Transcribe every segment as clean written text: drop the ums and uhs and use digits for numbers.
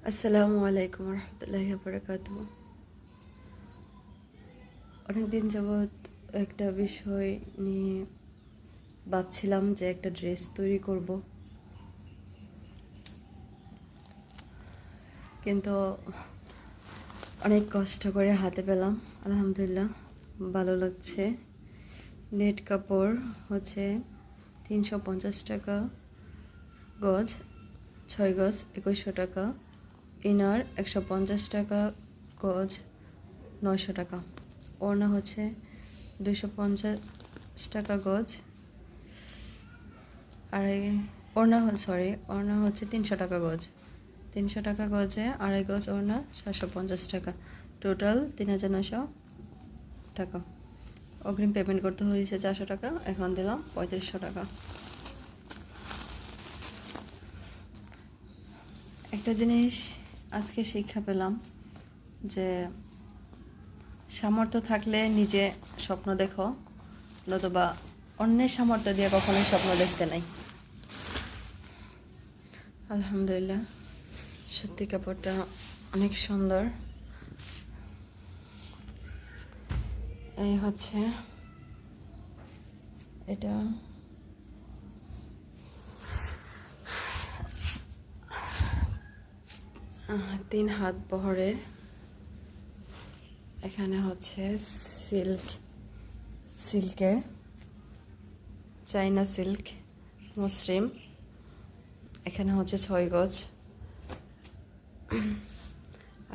আসসালামু আলাইকুম রহমতুল্লাহি বারাকাতুহু। অনেকদিন যাবৎ একটা বিষয় নিয়ে ভাবছিলাম যে একটা ড্রেস তৈরি করব, কিন্তু অনেক কষ্ট করে হাতে পেলাম। আলহামদুলিল্লাহ, ভালো লাগছে। নেট কাপড় হচ্ছে 350 টাকা গজ, 6 গজ 2100 টাকা। ইনার 150 টাকা গজ, 900 টাকা। ওড়না হচ্ছে 250 টাকা গজ, আড়াই ওড়না হচ্ছে 300 টাকা গজ। 300 টাকা গজে আড়াই গজ ওড়না, 750 টাকা। টোটাল 3900 টাকা। অগ্রিম পেমেন্ট করতে হয়েছে 400 টাকা, এখন দিলাম 3500 টাকা। একটা জিনিস আজকে শিক্ষা পেলাম যে সামর্থ্য থাকলে নিজে স্বপ্ন দেখো, নতুবা অন্যের সামর্থ্য দিয়ে কখনোই স্বপ্ন দেখতে নাই। আলহামদুলিল্লাহ, সত্যি কাপড়টা অনেক সুন্দর। এই হচ্ছে এটা, 3 হাত বহরের। এখানে হচ্ছে সিল্কের, চাইনা সিল্ক মসৃণ। এখানে হচ্ছে 6 গজ,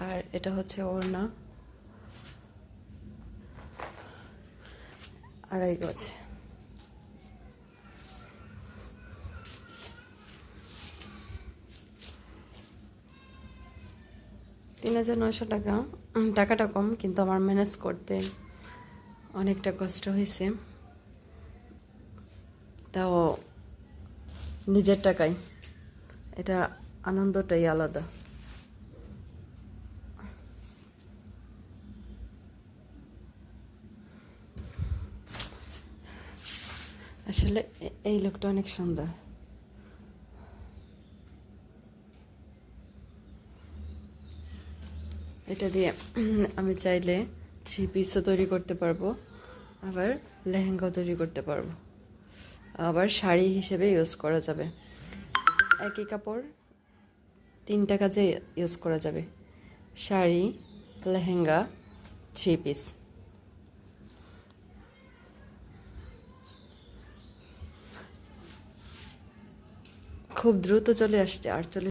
আর এটা হচ্ছে ওড়না, আড়াই গজ। $3900 টাকা। টাকাটা কম, কিন্তু আমার ম্যানেজ করতে অনেকটা কষ্ট হয়েছে। তাও নিজের টাকায়, এটা আনন্দটাই আলাদা। আসলে এই লোকটা অনেক সুন্দর। এটা দিয়ে আমি চাইলে 3 পিসও তৈরি করতে পারবো, আবার লেহেঙ্গাও তৈরি করতে পারবো, আবার শাড়ি হিসেবে ইউজ করা যাবে। একই কাপড় 3টা কাজে ইউজ করা যাবে: শাড়ি, লেহেঙ্গা, 3 পিস। খুব দ্রুত চলে আসছে, 48